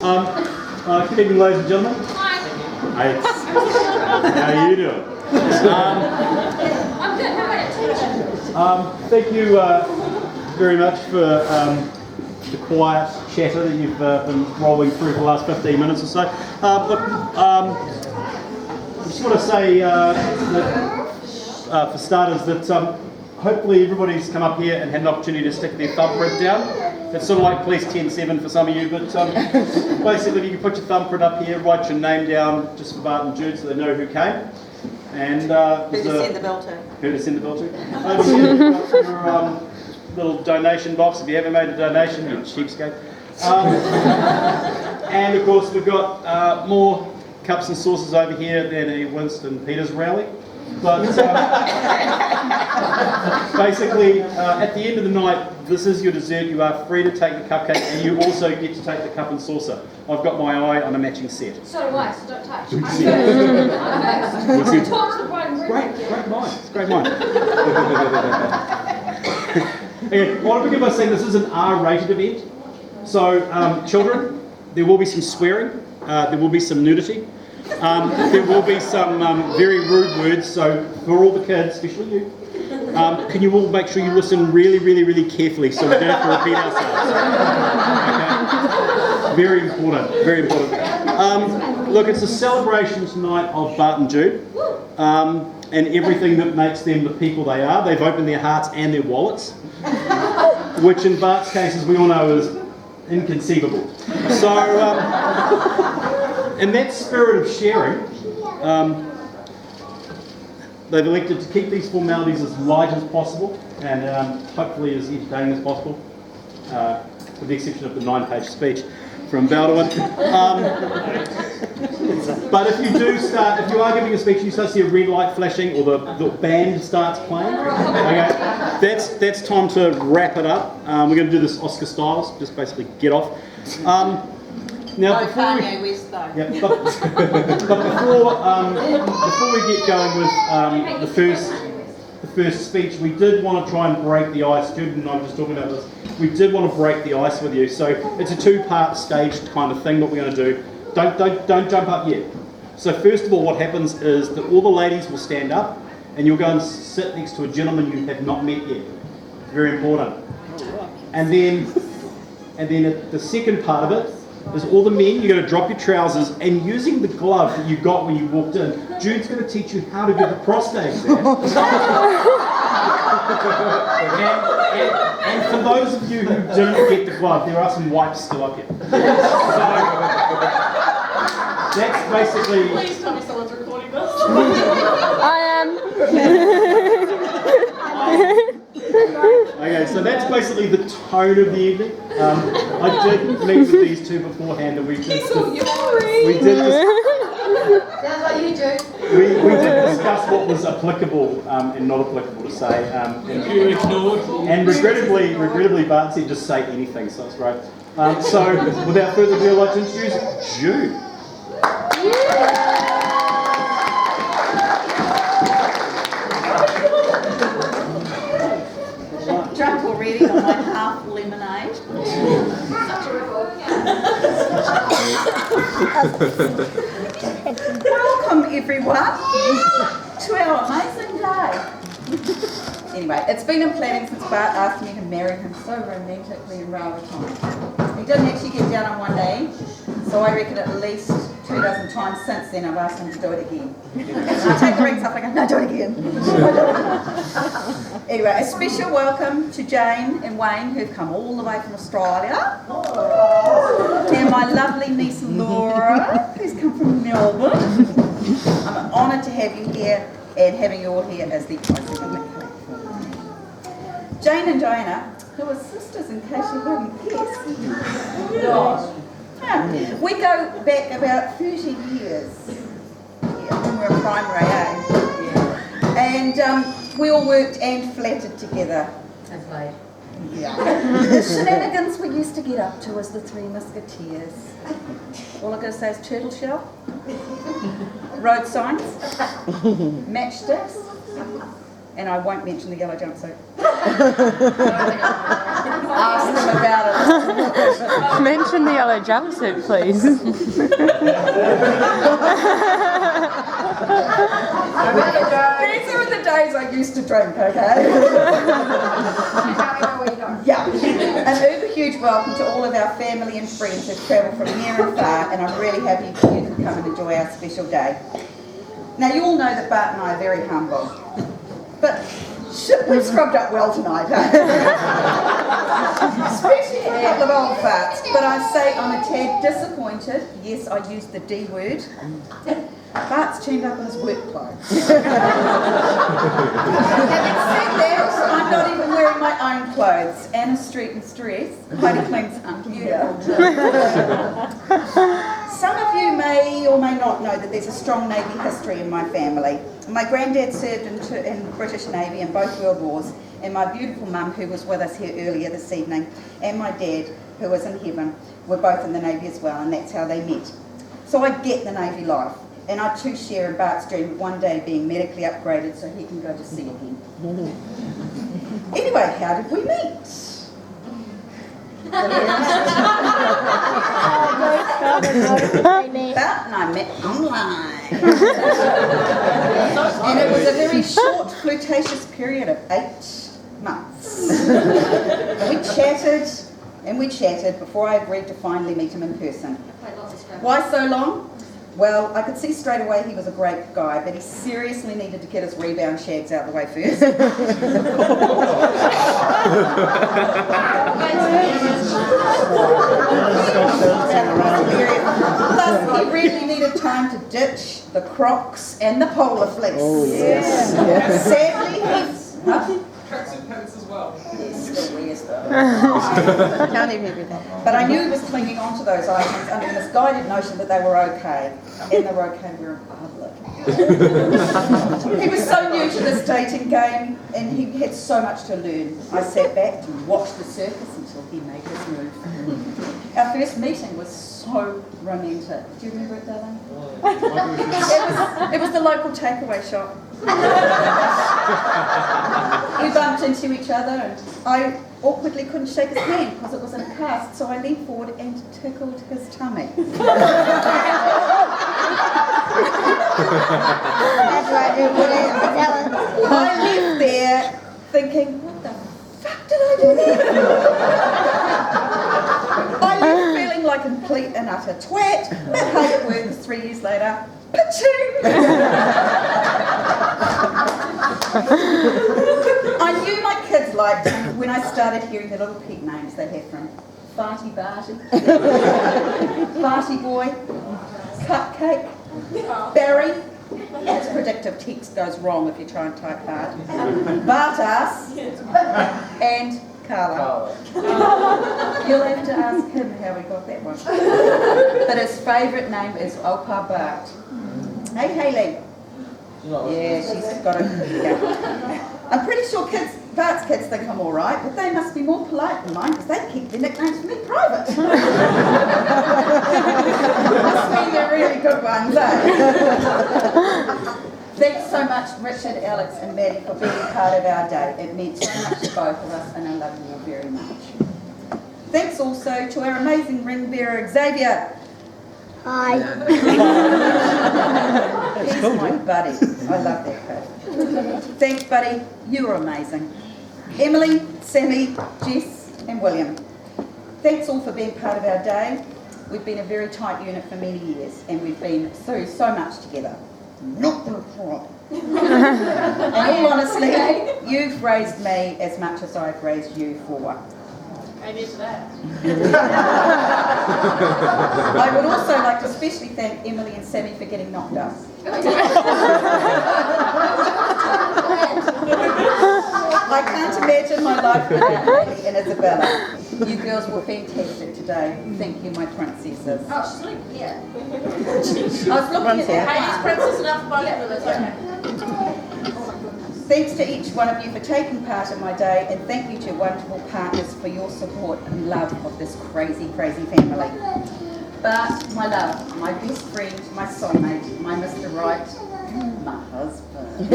Good evening, ladies and gentlemen. Hi. How are you doing? I'm good. How about you? Thank you very much for the quiet chatter that you've been rolling through for the last 15 minutes or so. I just want to say that, for starters, that hopefully everybody's come up here and had an opportunity to stick their thumbprint down. It's sort of like Police 10-7 for some of you, but basically you can put your thumbprint up here, write your name down just for Bart and Jude so they know who came. And who to send the bill to. Who to send the bill to. Over here you've got your little donation box if you haven't made a donation, you cheapskate. And of course we've got more cups and saucers over here than a Winston Peters rally. But basically, at the end of the night, this is your dessert. You are free to take the cupcake, and you also get to take the cup and saucer. I've got my eye on a matching set. So do I, so don't touch. I'm first. I'm first. Talk to the bride and groom. Great mind. It's great mind. Okay, I want to begin by saying this is an R-rated event. So, children, there will be some swearing, there will be some nudity. There will be some very rude words, so for all the kids, especially you, can you all make sure you listen really, really, really carefully so we don't have to repeat ourselves? Okay? Very important, very important. Look, it's a celebration tonight of Bart and Jude and everything that makes them the people they are. They've opened their hearts and their wallets, which in Bart's case, as we all know, is inconceivable. So, in that spirit of sharing, they've elected to keep these formalities as light as possible and hopefully as entertaining as possible, with the exception of the 9-page speech from Baldwin. But if you are giving a speech and you start to see a red light flashing or the band starts playing, okay, that's time to wrap it up. We're going to do this Oscar style, so just basically get off. Now, before we get going with the first speech, we did want to try and break the ice. Jude and I were just talking about this. We did want to break the ice with you, so it's a two-part staged kind of thing. What we're going to do? Don't jump up yet. So first of all, what happens is that all the ladies will stand up, and you'll go and sit next to a gentleman you have not met yet. It's very important. And then the second part of it is all the men, you're going to drop your trousers, and using the glove that you got when you walked in, Jude's going to teach you how to give a prostate exam. and for those of you who didn't get the glove, there are some wipes still up here. So, that's basically... Please tell me someone's recording this. I am. Okay, so that's basically the tone of the evening. I did meet with these two beforehand, and we did Sounds like you do. we did discuss what was applicable and not applicable to say. And regrettably, Bart said just say anything, so it's great. So without further ado, I'd like to introduce Jude. Drunk already on my half lemonade. Welcome everyone to our amazing day. Anyway, it's been in planning since Bart asked me to marry him so romantically in rather time. He didn't actually get down on one knee, so I reckon at least 24 times since then I've asked him to do it again. I take the rings off and I go, no, do it again. Anyway, a special welcome to Jane and Wayne, who've come all the way from Australia. And my lovely niece Laura, who's come from Melbourne. I'm honoured to have you here, and having you all here as the icing on that cake. Jane and Diana, who are sisters in case you hadn't guessed. We go back about 30 years, when we were primary, And we all worked and flattered together. And played. Yeah. The shenanigans we used to get up to as the Three Musketeers. All I gotta say is turtle shell, road signs, matchsticks, and I won't mention the yellow jumpsuit. ask them about it. Mention the yellow jumpsuit, please. These are the days I used to drink, okay? Yeah. An uber huge welcome to all of our family and friends who've travelled from near and far, and I'm really happy you could come and enjoy our special day. Now, you all know that Bart and I are very humble, but shit, we've scrubbed up well tonight, eh? Especially for a couple of old farts, but I say I'm a tad disappointed. Yes, I used the D word. Bart's turned up in his work clothes. Having said that, I'm not even wearing my own clothes. Anna Street and Stress, Heidi Kling's underwear. Some of you may or may not know that there's a strong Navy history in my family. My granddad served in the British Navy in both World Wars, and my beautiful mum, who was with us here earlier this evening, and my dad, who was in heaven, were both in the Navy as well, and that's how they met. So I get the Navy life. And I too share in Bart's dream of one day being medically upgraded so he can go to sea again. Anyway, how did we meet? Bart and I met online. And it was a very short, flirtatious period of 8 months. We chatted and we chatted before I agreed to finally meet him in person. Why so long? Well, I could see straight away he was a great guy, but he seriously needed to get his rebound shags out of the way first. Plus, he really needed time to ditch the Crocs and the polar fleece. Oh, yes. Yeah. Sadly, he's... Tracksuit pants as well. Yes, still wears those. Can't even read that. But I knew he was clinging on to those items under the misguided notion that they were okay. And they were okay, we were in public. He was so new to this dating game, and he had so much to learn. I sat back and watched the circus until he made his move. Our first meeting was so romantic. Do you remember it, darling? It was the local takeaway shop. We bumped into each other, and I awkwardly couldn't shake his hand because it was in a cast, so I leaned forward and tickled his tummy. That's right, it was. I left there thinking, what the fuck did I do there? I left feeling like a complete and utter twat, but hey, it worked 3 years later. Paching! I knew my kids liked him when I started hearing the little pet names they had from Farty Barty, Farty Boy, Cupcake, Barry. That's predictive text goes wrong if you try and type Bart. Bartass, and Carla. You'll have to ask him how we got that one. But his favourite name is Opa Bart. Hey, Hayley. Yeah, she's got a... Yeah. I'm pretty sure Bart's kids think I'm all right, but they must be more polite than mine because they keep their nicknames for me private. Must mean they're really good ones, eh? Thanks so much, Richard, Alex and Maddie, for being part of our day. It meant so much to both of us, and I love you all very much. Thanks also to our amazing ring bearer, Xavier. Hi. He's my buddy. I love that kid. Thanks, buddy. You were amazing. Emily, Sammy, Jess, and William. Thanks all for being part of our day. We've been a very tight unit for many years, and we've been through so much together. Not the problem. In all honesty, you've raised me as much as I've raised you for. Maybe it's that. I would also like to especially thank Emily and Sammy for getting knocked up. I can't imagine my life without Emily and Isabella. You girls were fantastic today. Thank you, my princesses. Oh, she's like, yeah. I was looking at that. Heidi's princess enough by that. Okay. Thanks to each one of you for taking part in my day, and thank you to wonderful partners for your support and love of this crazy, crazy family. But my love, my best friend, my soulmate, my Mr. Right, my husband.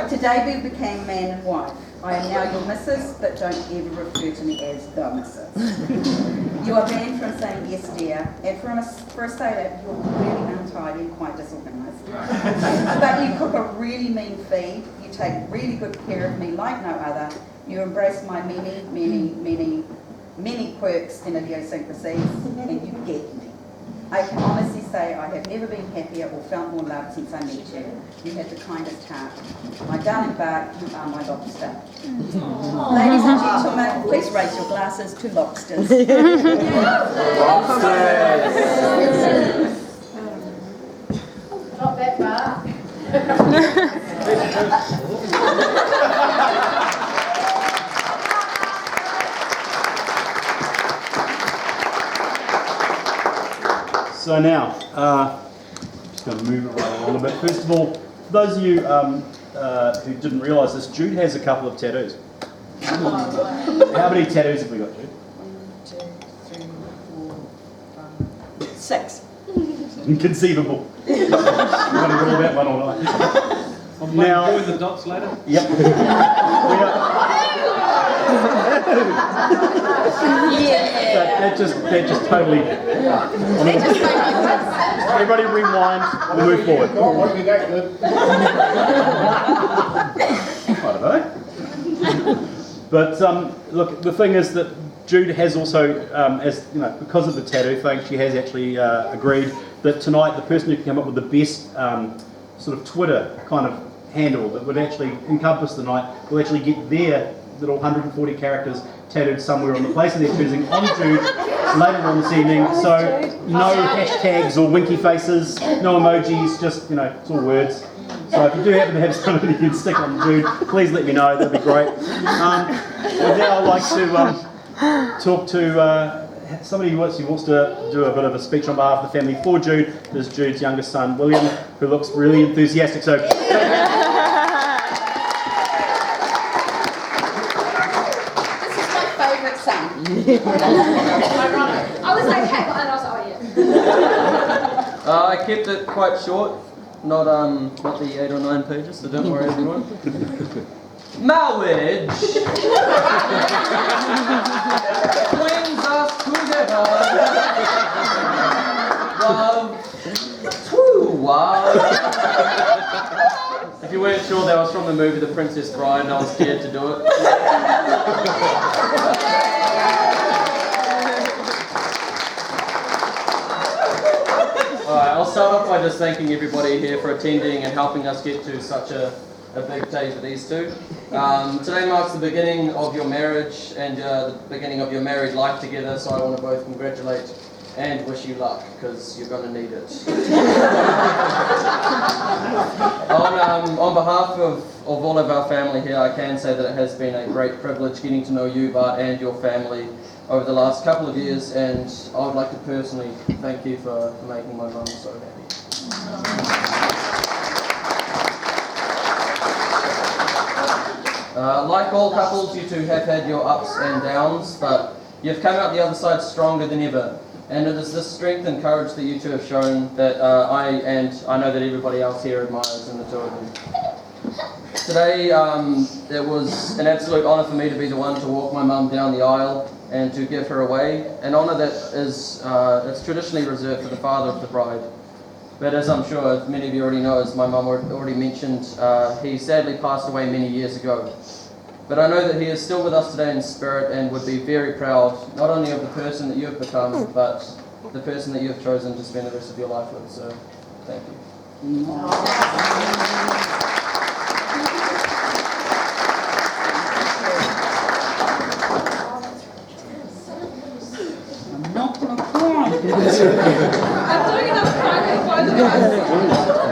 Today we became man and wife. I am now your missus, but don't ever refer to me as the missus. You are banned from saying yes, dear, and for a sailor, you're really untidy and quite disorganised. But you cook a really mean feed, you take really good care of me like no other, you embrace my many quirks and idiosyncrasies, and you get me. I can honestly say I have never been happier or felt more loved since I met you. You have the kindest heart. My darling Bart, you are my lobster. Ladies and gentlemen, please raise your glasses to lobsters. Not that far. So now, just going to move it right along a bit. First of all, for those of you who didn't realise this, Jude has a couple of tattoos. How many tattoos have we got, Jude? 1, 2, 3, 4, 5, 6. Inconceivable. We're going to roll that one all night. Now, doing the dots later. yep. That just totally. Everybody rewind. We'll move forward. I don't know. But look, the thing is that Jude has also, as you know, because of the tattoo thing, she has actually agreed that tonight the person who can come up with the best sort of Twitter kind of handle that would actually encompass the night will actually get their little 140 characters tattooed somewhere on the place of their choosing on Jude later on this evening. So no hashtags or winky faces, no emojis, just, you know, it's all words. So if you do happen to have somebody you can stick on Jude, please let me know, that'd be great. Now I'd like to talk to somebody who wants to do a bit of a speech on behalf of the family for Jude. There's Jude's youngest son, William, who looks really enthusiastic. So. Son. I was like, hey, and I was like, oh yeah. I kept it quite short, not the 8 or 9 pages, so don't worry everyone. Marriage brings us together. Love, true love. If you weren't sure, that was from the movie The Princess Bride, and I was scared to do it. Alright, I'll start off by just thanking everybody here for attending and helping us get to such a big day for these two. Today marks the beginning of your marriage and the beginning of your married life together, so I want to both congratulate and wish you luck, because you're going to need it. On behalf of all of our family here, I can say that it has been a great privilege getting to know you, Bart, and your family over the last couple of years, and I would like to personally thank you for making my mum so happy. Like all couples, you two have had your ups and downs, but you've come out the other side stronger than ever. And it is this strength and courage that you two have shown that I know that everybody else here admires in the two of them. Today, it was an absolute honour for me to be the one to walk my mum down the aisle and to give her away, an honour that is it's traditionally reserved for the father of the bride. But as I'm sure many of you already know, as my mum already mentioned, he sadly passed away many years ago. But I know that he is still with us today in spirit and would be very proud, not only of the person that you have become, but the person that you have chosen to spend the rest of your life with. So, thank you. I'm not going to cry. I'm doing enough crying for both of us.